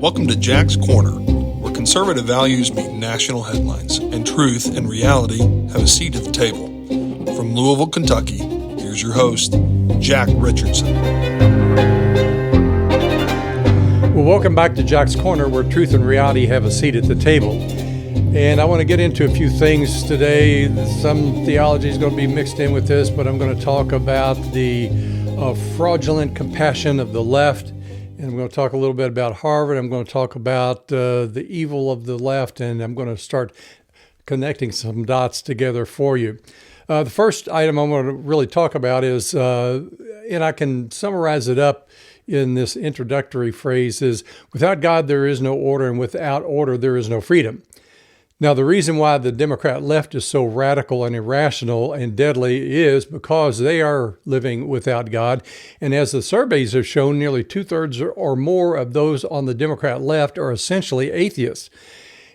Welcome to Jack's Corner, where conservative values meet national headlines, and truth and reality have a seat at the table. From Louisville, Kentucky, here's your host, Jack Richardson. Well, welcome back to Jack's Corner, where truth and reality have a seat at the table. And I want to get into a few things today. Some theology is going to be mixed in with this, but I'm going to talk about the fraudulent compassion of the left. And I'm going to talk a little bit about Harvard. I'm going to talk about the evil of the left, and I'm going to start connecting some dots together for you. The first item I want to really talk about is, and I can summarize it up in this introductory phrase, is without God there is no order, and without order there is no freedom. Now, the reason why the Democrat left is so radical and irrational and deadly is because they are living without God. And as the surveys have shown, nearly 2/3 or more of those on the Democrat left are essentially atheists.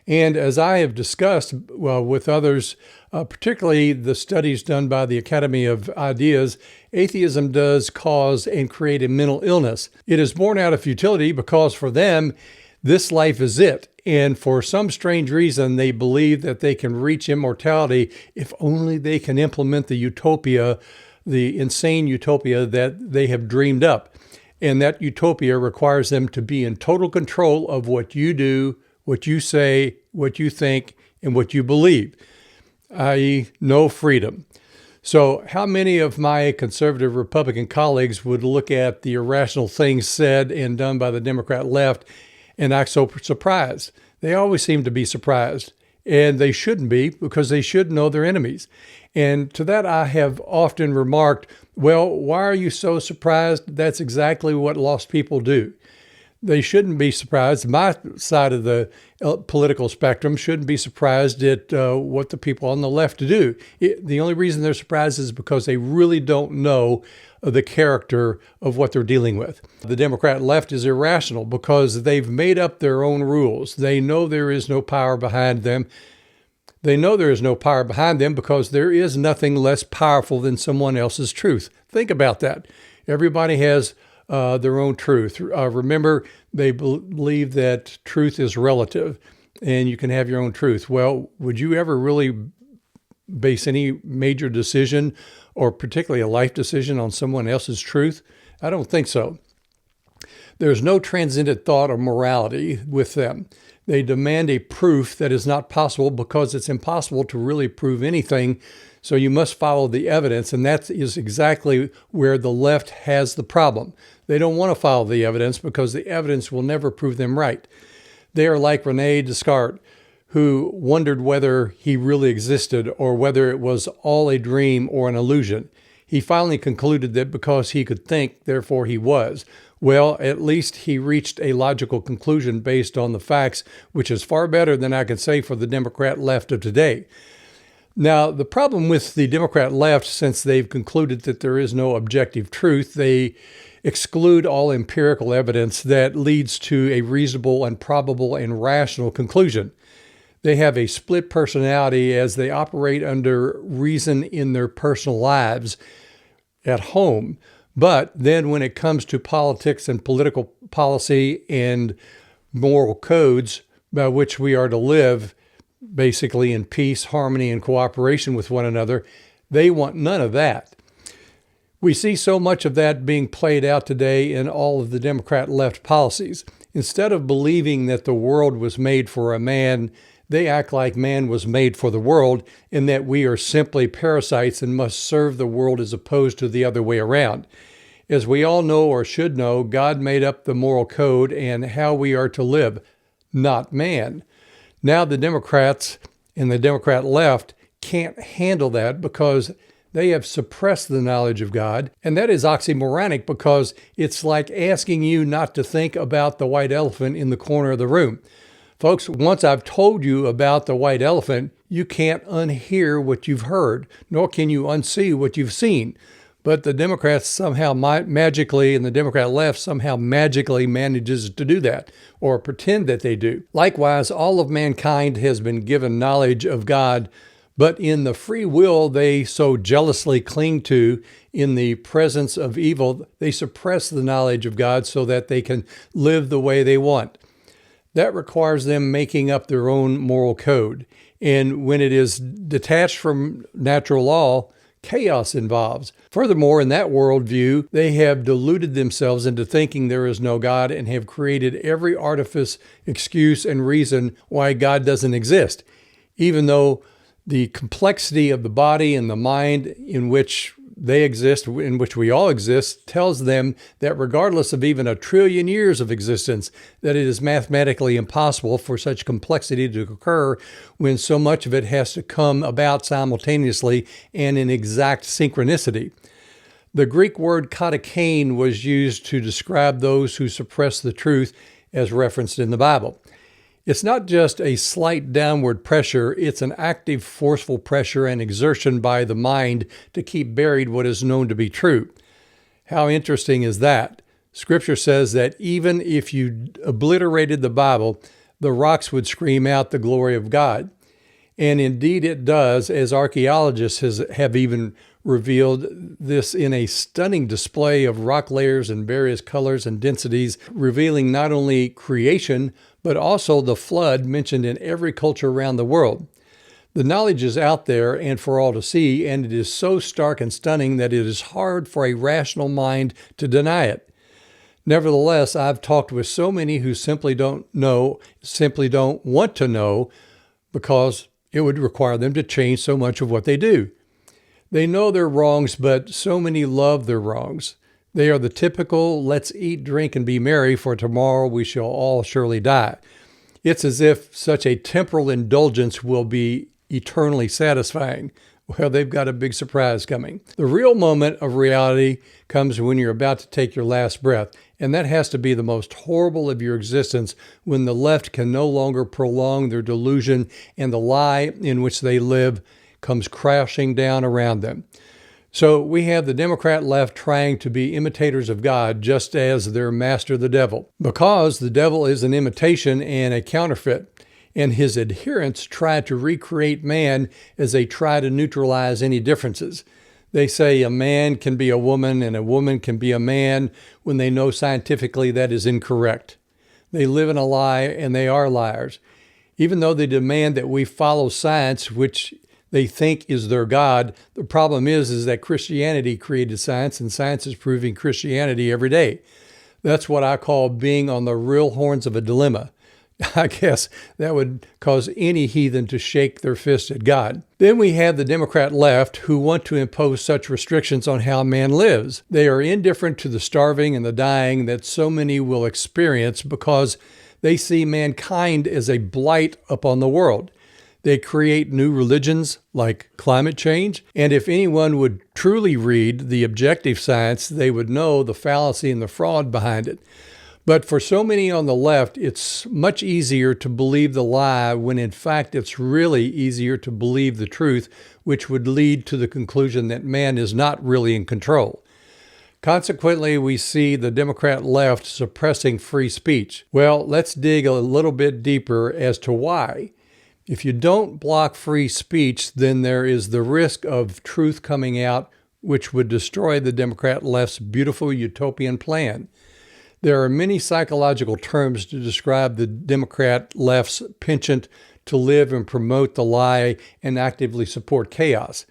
And as I have discussed with others, particularly the studies done by the Academy of Ideas, atheism does cause and create a mental illness. It is born out of futility because for them, this life is it. And for some strange reason, they believe that they can reach immortality if only they can implement the utopia, the insane utopia that they have dreamed up. And that utopia requires them to be in total control of what you do, what you say, what you think, and what you believe, i.e., no freedom. So how many of my conservative Republican colleagues would look at the irrational things said and done by the Democrat left and act so surprised? They always seem to be surprised, and they shouldn't be, because they should know their enemies. And to that I have often remarked, well, why are you so surprised? That's exactly what lost people do. They shouldn't be surprised. My side of the political spectrum shouldn't be surprised at what the people on the left do. The only reason they're surprised is because they really don't know the character of what they're dealing with. The Democrat left is irrational because they've made up their own rules. They know there is no power behind them. They know there is no power behind them because there is nothing less powerful than someone else's truth. Think about that. Everybody has their own truth. Remember, they believe that truth is relative and you can have your own truth. Well, would you ever really base any major decision, or particularly a life decision, on someone else's truth? I don't think so. There's no transcendent thought or morality with them. They demand a proof that is not possible because it's impossible to really prove anything. So you must follow the evidence, and that is exactly where the left has the problem. They don't want to follow the evidence because the evidence will never prove them right. They are like René Descartes, who wondered whether he really existed or whether it was all a dream or an illusion. He finally concluded that because he could think, therefore he was. Well, at least he reached a logical conclusion based on the facts, which is far better than I can say for the Democrat left of today. Now, the problem with the Democrat left, since they've concluded that there is no objective truth, they exclude all empirical evidence that leads to a reasonable and probable and rational conclusion. They have a split personality as they operate under reason in their personal lives at home. But then when it comes to politics and political policy and moral codes by which we are to live, basically in peace, harmony, and cooperation with one another, they want none of that. We see so much of that being played out today in all of the Democrat left policies. Instead of believing that the world was made for a man, they act like man was made for the world, and that we are simply parasites and must serve the world as opposed to the other way around. As we all know, or should know, God made up the moral code and how we are to live, not man. Now the Democrats and the Democrat left can't handle that because they have suppressed the knowledge of God. And that is oxymoronic because it's like asking you not to think about the white elephant in the corner of the room. Folks, once I've told you about the white elephant, you can't unhear what you've heard, nor can you unsee what you've seen. But the Democrats somehow magically, and the Democrat left somehow magically manages to do that, or pretend that they do. Likewise, all of mankind has been given knowledge of God But in the free will they so jealously cling to, in the presence of evil, they suppress the knowledge of God so that they can live the way they want. That requires them making up their own moral code. And when it is detached from natural law, chaos involves. Furthermore, in that worldview, they have deluded themselves into thinking there is no God and have created every artifice, excuse, and reason why God doesn't exist, even though the complexity of the body and the mind in which they exist, in which we all exist, tells them that regardless of even 1 trillion years of existence, that it is mathematically impossible for such complexity to occur when so much of it has to come about simultaneously and in exact synchronicity. The Greek word katakain was used to describe those who suppress the truth as referenced in the Bible. It's not just a slight downward pressure, it's an active, forceful pressure and exertion by the mind to keep buried what is known to be true. How interesting is that? Scripture says that even if you obliterated the Bible, the rocks would scream out the glory of God. And indeed it does, as archaeologists have even revealed this in a stunning display of rock layers in various colors and densities, revealing not only creation, but also the flood mentioned in every culture around the world. The knowledge is out there and for all to see, and it is so stark and stunning that it is hard for a rational mind to deny it. Nevertheless, I've talked with so many who simply don't want to know, because it would require them to change so much of what they do. They know their wrongs, but so many love their wrongs. They are the typical, let's eat, drink, and be merry, for tomorrow we shall all surely die. It's as if such a temporal indulgence will be eternally satisfying. Well, they've got a big surprise coming. The real moment of reality comes when you're about to take your last breath, and that has to be the most horrible of your existence, when the left can no longer prolong their delusion and the lie in which they live comes crashing down around them. So we have the Democrat left trying to be imitators of God, just as their master the devil, because the devil is an imitation and a counterfeit, and his adherents try to recreate man as they try to neutralize any differences. They say a man can be a woman and a woman can be a man, when they know scientifically that is incorrect. They live in a lie, and they are liars. Even though they demand that we follow science, which they think is their God, the problem is that Christianity created science, and science is proving Christianity every day. That's what I call being on the real horns of a dilemma. I guess that would cause any heathen to shake their fist at God. Then we have the Democrat left, who want to impose such restrictions on how man lives. They are indifferent to the starving and the dying that so many will experience, because they see mankind as a blight upon the world. They create new religions like climate change, and if anyone would truly read the objective science, they would know the fallacy and the fraud behind it. But for so many on the left, it's much easier to believe the lie, when in fact it's really easier to believe the truth, which would lead to the conclusion that man is not really in control. Consequently, we see the Democrat left suppressing free speech. Well, let's dig a little bit deeper as to why. If you don't block free speech, then there is the risk of truth coming out, which would destroy the Democrat left's beautiful utopian plan. There are many psychological terms to describe the Democrat left's penchant to live and promote the lie and actively support chaos.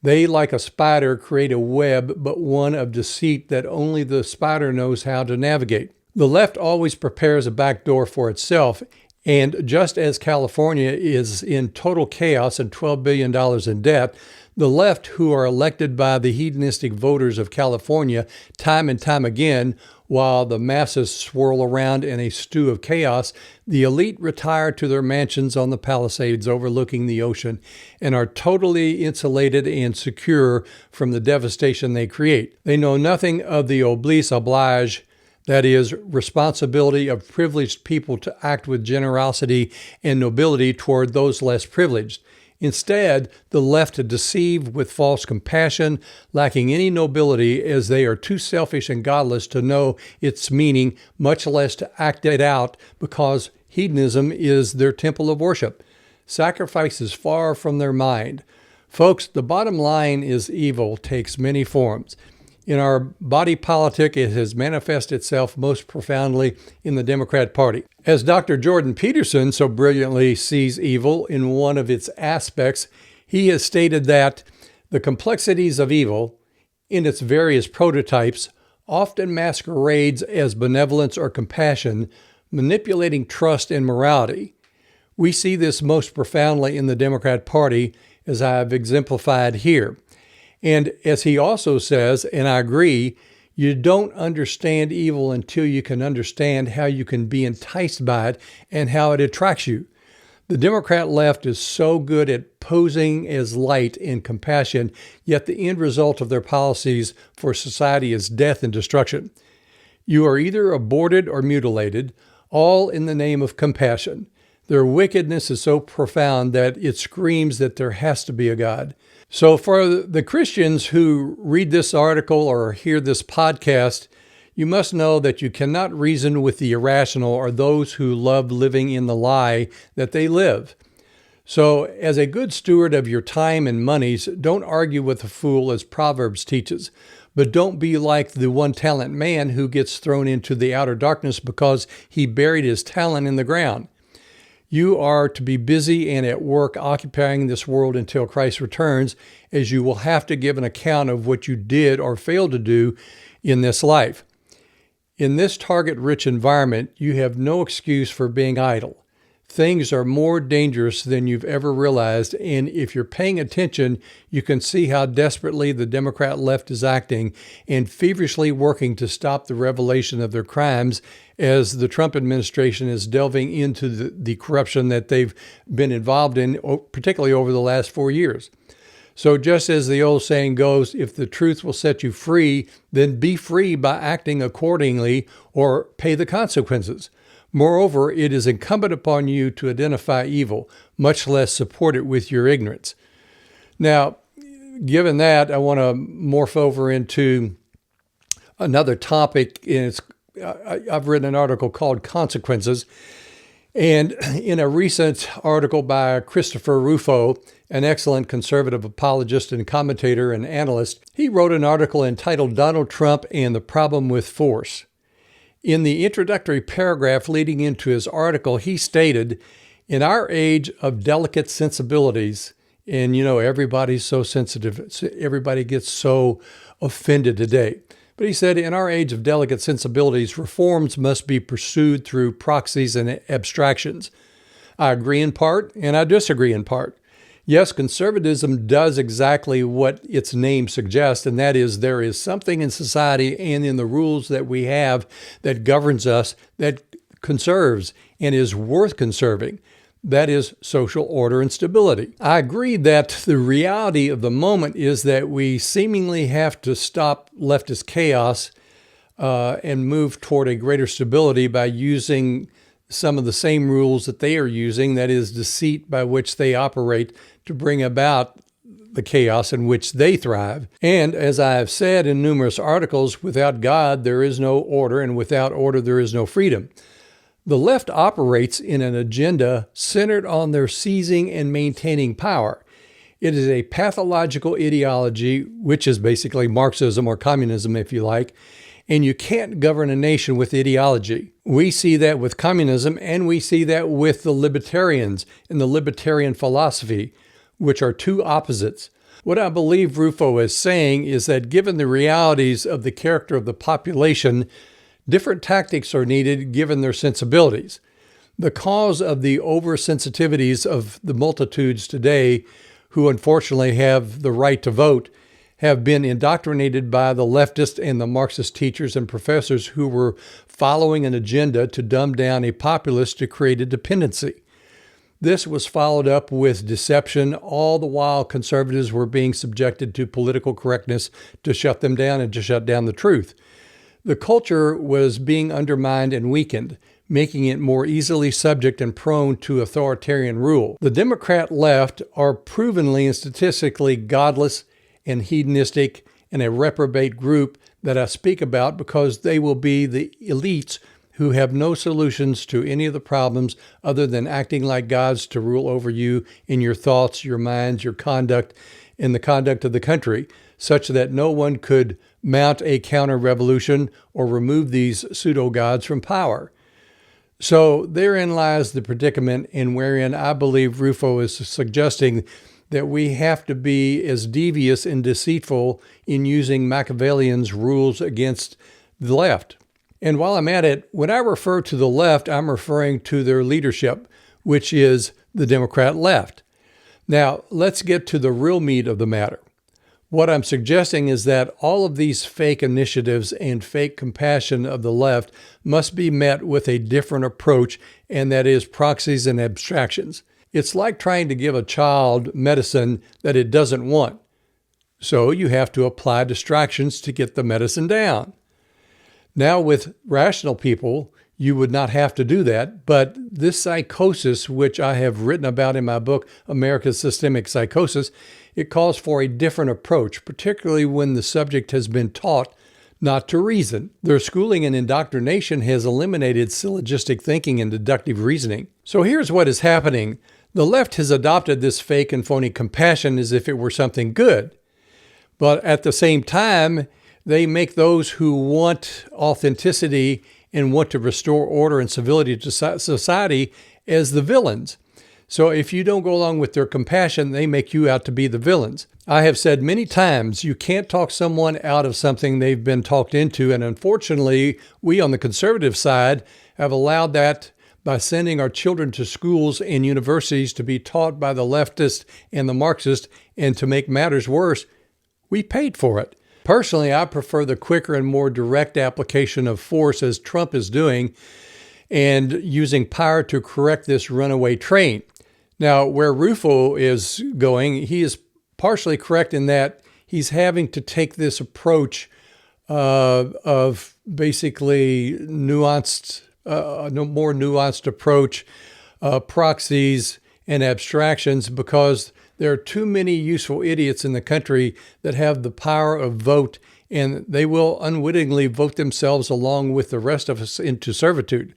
They, like a spider, create a web, but one of deceit that only the spider knows how to navigate. The left always prepares a back door for itself, and just as California is in total chaos and $12 billion in debt, the left, who are elected by the hedonistic voters of California time and time again, while the masses swirl around in a stew of chaos, the elite retire to their mansions on the Palisades overlooking the ocean and are totally insulated and secure from the devastation they create. They know nothing of the oblige oblige, that is, responsibility of privileged people to act with generosity and nobility toward those less privileged. Instead, the left deceive with false compassion, lacking any nobility, as they are too selfish and godless to know its meaning, much less to act it out, because hedonism is their temple of worship. Sacrifice is far from their mind. Folks, the bottom line is evil takes many forms. In our body politic, it has manifested itself most profoundly in the Democrat Party. As Dr. Jordan Peterson so brilliantly sees evil in one of its aspects, he has stated that the complexities of evil, in its various prototypes, often masquerades as benevolence or compassion, manipulating trust and morality. We see this most profoundly in the Democrat Party, as I have exemplified here. And as he also says, and I agree, you don't understand evil until you can understand how you can be enticed by it and how it attracts you. The Democrat left is so good at posing as light and compassion, yet the end result of their policies for society is death and destruction. You are either aborted or mutilated, all in the name of compassion. Their wickedness is so profound that it screams that there has to be a God. So for the Christians who read this article or hear this podcast, you must know that you cannot reason with the irrational or those who love living in the lie that they live. So as a good steward of your time and monies, don't argue with a fool as Proverbs teaches. But don't be like the one-talent man who gets thrown into the outer darkness because he buried his talent in the ground. You are to be busy and at work occupying this world until Christ returns, as you will have to give an account of what you did or failed to do in this life. In this target-rich environment, you have no excuse for being idle. Things are more dangerous than you've ever realized, and if you're paying attention, you can see how desperately the Democrat left is acting and feverishly working to stop the revelation of their crimes as the Trump administration is delving into the corruption that they've been involved in, particularly over the last 4 years. So just as the old saying goes, if the truth will set you free, then be free by acting accordingly or pay the consequences. Moreover, it is incumbent upon you to identify evil, much less support it with your ignorance. Now, given that, I want to morph over into another topic. I've written an article called Consequences. And in a recent article by Christopher Rufo, an excellent conservative apologist and commentator and analyst, he wrote an article entitled Donald Trump and the Problem with Force. In the introductory paragraph leading into his article, he stated, in our age of delicate sensibilities, and everybody's so sensitive, everybody gets so offended today. But he said, in our age of delicate sensibilities, reforms must be pursued through proxies and abstractions. I agree in part, and I disagree in part. Yes, conservatism does exactly what its name suggests, and that is there is something in society and in the rules that we have that governs us that conserves and is worth conserving. That is social order and stability. I agree that the reality of the moment is that we seemingly have to stop leftist chaos and move toward a greater stability by using some of the same rules that they are using, that is deceit by which they operate to bring about the chaos in which they thrive. And as I have said in numerous articles, without God, there is no order, and without order, there is no freedom. The left operates in an agenda centered on their seizing and maintaining power. It is a pathological ideology, which is basically Marxism or communism, if you like, and you can't govern a nation with ideology. We see that with communism, and we see that with the libertarians and the libertarian philosophy, which are two opposites. What I believe Rufo is saying is that given the realities of the character of the population, different tactics are needed given their sensibilities. The cause of the oversensitivities of the multitudes today, who unfortunately have the right to vote, have been indoctrinated by the leftist and the Marxist teachers and professors who were following an agenda to dumb down a populace to create a dependency. This was followed up with deception, all the while conservatives were being subjected to political correctness to shut them down and to shut down the truth. The culture was being undermined and weakened, making it more easily subject and prone to authoritarian rule. The Democrat left are provenly and statistically godless and hedonistic and a reprobate group that I speak about because they will be the elites who have no solutions to any of the problems other than acting like gods to rule over you in your thoughts, your minds, your conduct, and the conduct of the country, such that no one could mount a counter-revolution or remove these pseudo-gods from power. So therein lies the predicament, in wherein I believe Rufo is suggesting that we have to be as devious and deceitful in using Machiavellian's rules against the left. And while I'm at it, when I refer to the left, I'm referring to their leadership, which is the Democrat left. Now, let's get to the real meat of the matter. What I'm suggesting is that all of these fake initiatives and fake compassion of the left must be met with a different approach, and that is proxies and abstractions. It's like trying to give a child medicine that it doesn't want. So you have to apply distractions to get the medicine down. Now, with rational people, you would not have to do that, but this psychosis, which I have written about in my book, America's Systemic Psychosis, it calls for a different approach, particularly when the subject has been taught not to reason. Their schooling and indoctrination has eliminated syllogistic thinking and deductive reasoning. So here's what is happening. The left has adopted this fake and phony compassion as if it were something good. But at the same time, they make those who want authenticity and want to restore order and civility to society as the villains. So if you don't go along with their compassion, they make you out to be the villains. I have said many times, you can't talk someone out of something they've been talked into. And unfortunately, we on the conservative side have allowed that by sending our children to schools and universities to be taught by the leftists and the Marxists. And to make matters worse, we paid for it. Personally, I prefer the quicker and more direct application of force, as Trump is doing, and using power to correct this runaway train. Now, where Rufo is going, he is partially correct in that he's having to take this approach of basically nuanced, more nuanced approach, proxies and abstractions, because there are too many useful idiots in the country that have the power of vote, and they will unwittingly vote themselves along with the rest of us into servitude.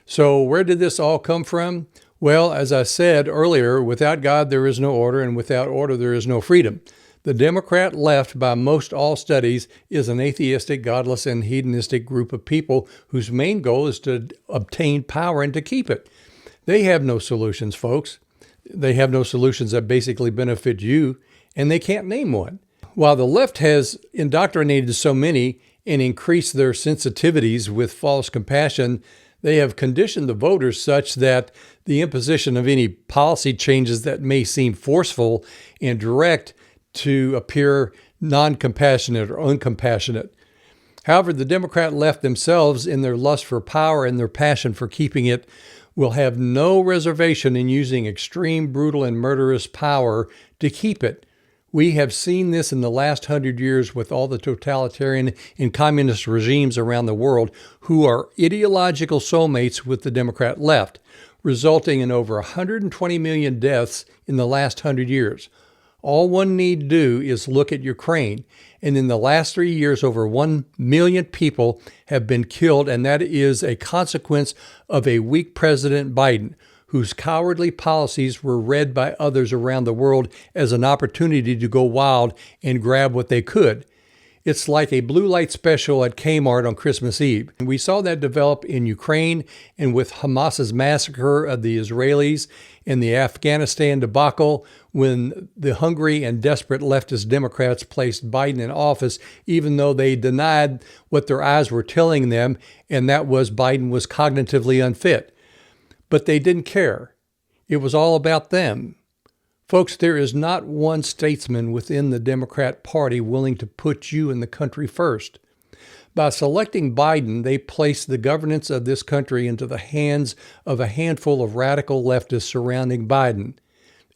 So where did this all come from? Well, as I said earlier, without God there is no order, and without order there is no freedom. The Democrat left, by most all studies, is an atheistic, godless, and hedonistic group of people whose main goal is to obtain power and to keep it. They have no solutions, folks. They have no solutions that basically benefit you, and they can't name one. While the left has indoctrinated so many and increased their sensitivities with false compassion, they have conditioned the voters such that the imposition of any policy changes that may seem forceful and direct to appear non-compassionate or uncompassionate. However, the Democrat left themselves, in their lust for power and their passion for keeping it, will have no reservation in using extreme, brutal, and murderous power to keep it. We have seen this in the last 100 years with all the totalitarian and communist regimes around the world who are ideological soulmates with the Democrat left, resulting in over 120 million deaths in the last 100 years. All one need do is look at Ukraine, and in the last 3 years, over 1 million people have been killed, and that is a consequence of a weak President Biden, whose cowardly policies were read by others around the world as an opportunity to go wild and grab what they could. It's like a blue light special at Kmart on Christmas Eve. And we saw that develop in Ukraine, and with Hamas's massacre of the Israelis and the Afghanistan debacle, when the hungry and desperate leftist Democrats placed Biden in office, even though they denied what their eyes were telling them, and that was Biden was cognitively unfit. But they didn't care. It was all about them. Folks, there is not one statesman within the Democrat Party willing to put you and the country first. By selecting Biden, they placed the governance of this country into the hands of a handful of radical leftists surrounding Biden,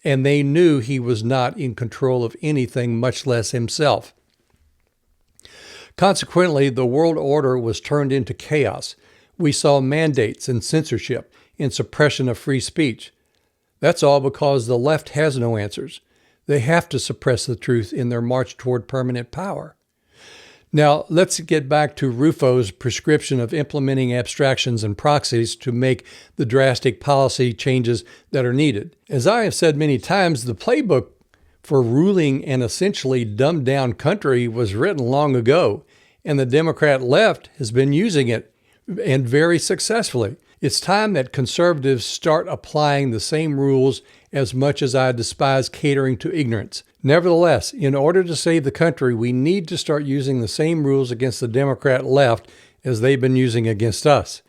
and they knew he was not in control of anything, much less himself. Consequently, the world order was turned into chaos. We saw mandates and censorship and suppression of free speech. That's all because the left has no answers. They have to suppress the truth in their march toward permanent power. Now, let's get back to Rufo's prescription of implementing abstractions and proxies to make the drastic policy changes that are needed. As I have said many times, the playbook for ruling an essentially dumbed-down country was written long ago, and the Democrat left has been using it, and very successfully. It's time that conservatives start applying the same rules, as much as I despise catering to ignorance. Nevertheless, in order to save the country, we need to start using the same rules against the Democrat left as they've been using against us.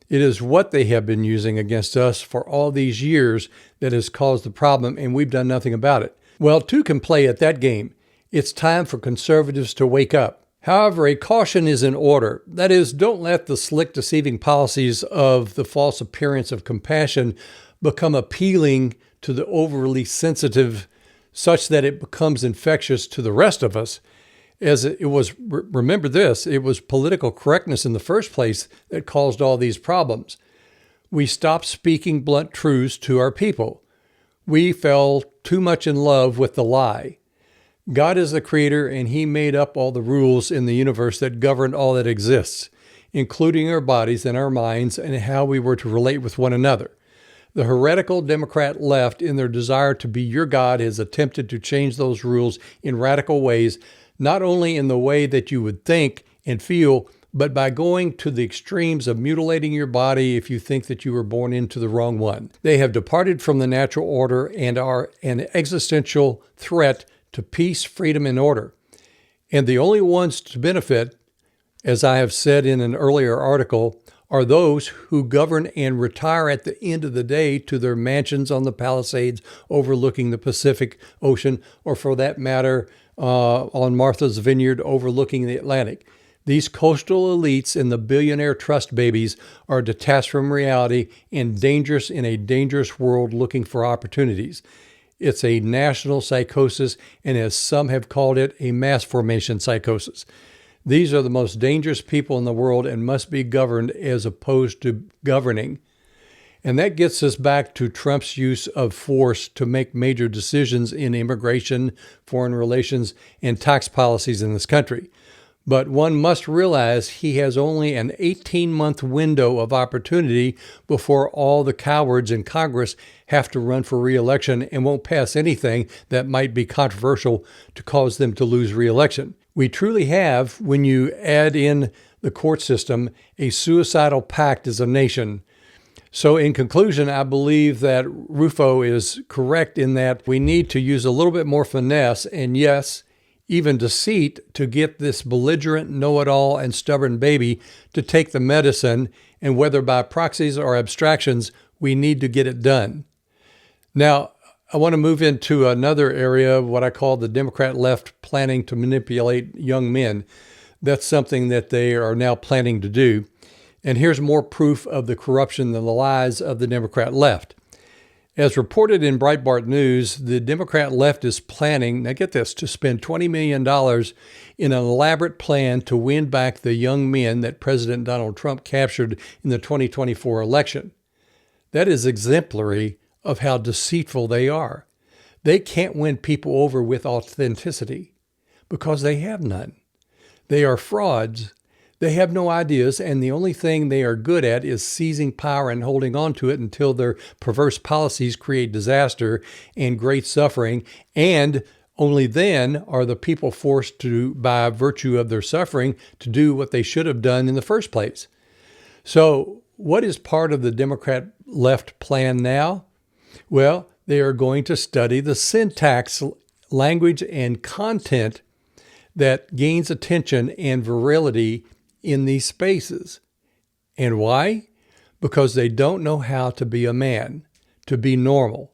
It is what they have been using against us for all these years that has caused the problem, and we've done nothing about it. Well, two can play at that game. It's time for conservatives to wake up. However, a caution is in order. That is, don't let the slick, deceiving policies of the false appearance of compassion become appealing to the overly sensitive, such that it becomes infectious to the rest of us. As it was, remember this, it was political correctness in the first place that caused all these problems. We stopped speaking blunt truths to our people. We fell too much in love with the lie. God is the creator, and he made up all the rules in the universe that govern all that exists, including our bodies and our minds and how we were to relate with one another. The heretical Democrat left, in their desire to be your God, has attempted to change those rules in radical ways, not only in the way that you would think and feel, but by going to the extremes of mutilating your body if you think that you were born into the wrong one. They have departed from the natural order and are an existential threat to peace, freedom, and order. And the only ones to benefit, as I have said in an earlier article, are those who govern and retire at the end of the day to their mansions on the Palisades overlooking the Pacific Ocean, or for that matter, on Martha's Vineyard overlooking the Atlantic. These coastal elites and the billionaire trust babies are detached from reality and dangerous in a dangerous world looking for opportunities. It's a national psychosis, and as some have called it, a mass formation psychosis. These are the most dangerous people in the world and must be governed as opposed to governing. And that gets us back to Trump's use of force to make major decisions in immigration, foreign relations, and tax policies in this country. But one must realize he has only an 18-month window of opportunity before all the cowards in Congress have to run for re-election and won't pass anything that might be controversial to cause them to lose re-election. We truly have, when you add in the court system, a suicidal pact as a nation. So in conclusion, I believe that Rufo is correct in that we need to use a little bit more finesse and, yes, even deceit to get this belligerent, know-it-all, and stubborn baby to take the medicine, and whether by proxies or abstractions, we need to get it done. Now, I want to move into another area, what I call the Democrat left planning to manipulate young men. That's something that they are now planning to do. And here's more proof of the corruption and the lies of the Democrat left. As reported in Breitbart News, the Democrat left is planning, now get this, to spend $20 million in an elaborate plan to win back the young men that President Donald Trump captured in the 2024 election. That is exemplary of how deceitful they are. They can't win people over with authenticity because they have none. They are frauds. They have no ideas, and the only thing they are good at is seizing power and holding on to it until their perverse policies create disaster and great suffering, and only then are the people forced to, by virtue of their suffering, to do what they should have done in the first place. So what is part of the Democrat left plan now? Well, they are going to study the syntax, language, and content that gains attention and virility in these spaces. And why? Because they don't know how to be a man, to be normal.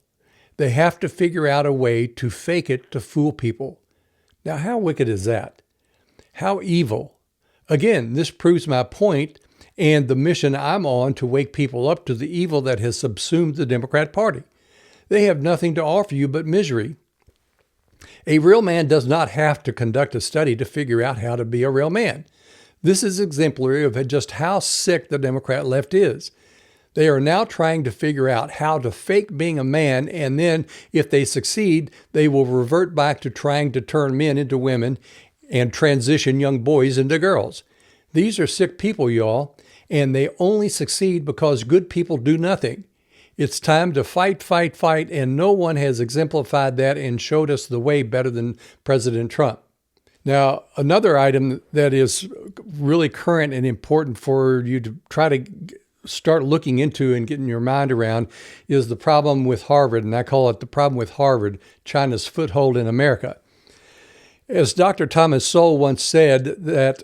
They have to figure out a way to fake it to fool people. Now, how wicked is that? How evil? Again, this proves my point and the mission I'm on to wake people up to the evil that has subsumed the Democrat Party. They have nothing to offer you but misery. A real man does not have to conduct a study to figure out how to be a real man. This is exemplary of just how sick the Democrat left is. They are now trying to figure out how to fake being a man, and then, if they succeed, they will revert back to trying to turn men into women and transition young boys into girls. These are sick people, y'all, and they only succeed because good people do nothing. It's time to fight, fight, fight, and no one has exemplified that and showed us the way better than President Trump. Now, another item that is really current and important for you to try to start looking into and getting your mind around is the problem with Harvard, and I call it the problem with Harvard, China's foothold in America. As Dr. Thomas Sowell once said, that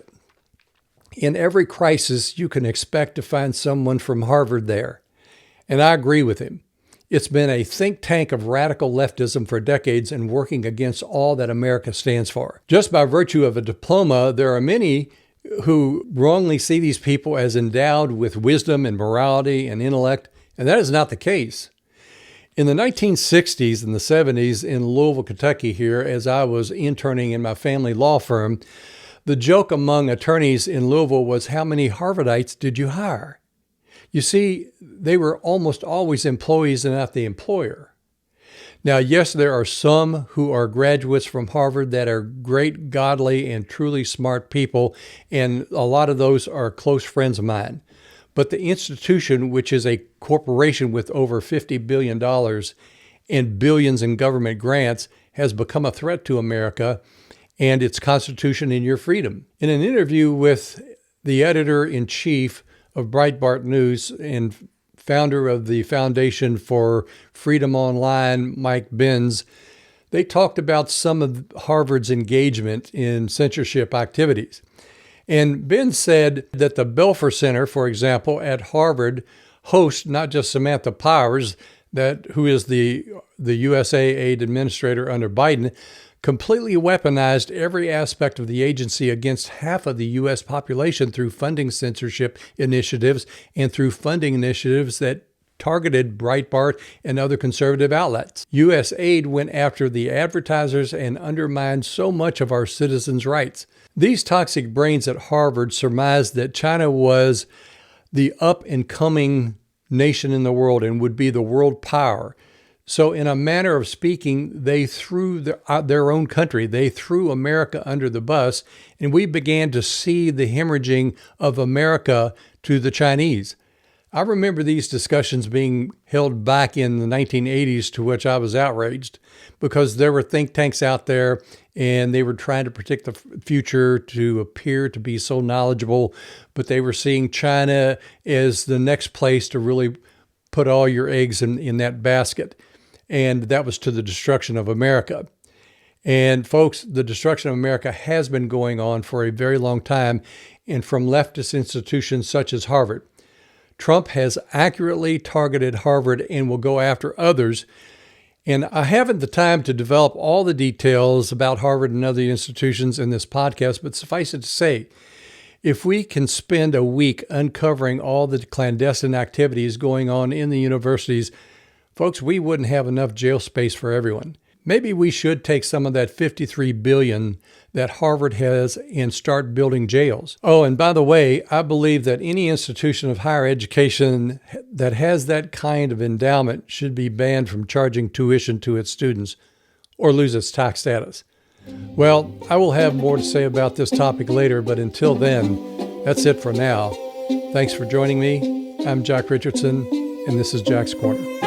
in every crisis you can expect to find someone from Harvard there. And I agree with him. It's been a think tank of radical leftism for decades and working against all that America stands for. Just by virtue of a diploma, there are many who wrongly see these people as endowed with wisdom and morality and intellect, and that is not the case. In the 1960s and the 70s in Louisville, Kentucky here, as I was interning in my family law firm, the joke among attorneys in Louisville was, how many Harvardites did you hire? You see, they were almost always employees and not the employer. Now, yes, there are some who are graduates from Harvard that are great, godly, and truly smart people, and a lot of those are close friends of mine. But the institution, which is a corporation with over $50 billion and billions in government grants, has become a threat to America and its Constitution and your freedom. In an interview with the editor-in-chief of Breitbart News and founder of the Foundation for Freedom Online, Mike Benz, they talked about some of Harvard's engagement in censorship activities. And Ben said that the Belfer Center, for example, at Harvard hosts not just Samantha Powers, who is the USAID administrator under Biden, completely weaponized every aspect of the agency against half of the U.S. population through funding censorship initiatives and through funding initiatives that targeted Breitbart and other conservative outlets. USAID went after the advertisers and undermined so much of our citizens' rights. These toxic brains at Harvard surmised that China was the up-and-coming nation in the world and would be the world power. So in a manner of speaking, they threw their own country. They threw America under the bus, and we began to see the hemorrhaging of America to the Chinese. I remember these discussions being held back in the 1980s, to which I was outraged, because there were think tanks out there, and they were trying to predict the future to appear to be so knowledgeable, but they were seeing China as the next place to really put all your eggs in that basket. And that was to the destruction of America. And folks, the destruction of America has been going on for a very long time, and from leftist institutions such as Harvard. Trump has accurately targeted Harvard and will go after others. And I haven't the time to develop all the details about Harvard and other institutions in this podcast, but suffice it to say, if we can spend a week uncovering all the clandestine activities going on in the universities, folks, we wouldn't have enough jail space for everyone. Maybe we should take some of that $53 billion that Harvard has and start building jails. Oh, and by the way, I believe that any institution of higher education that has that kind of endowment should be banned from charging tuition to its students or lose its tax status. Well, I will have more to say about this topic later, but until then, that's it for now. Thanks for joining me. I'm Jack Richardson, and this is Jack's Corner.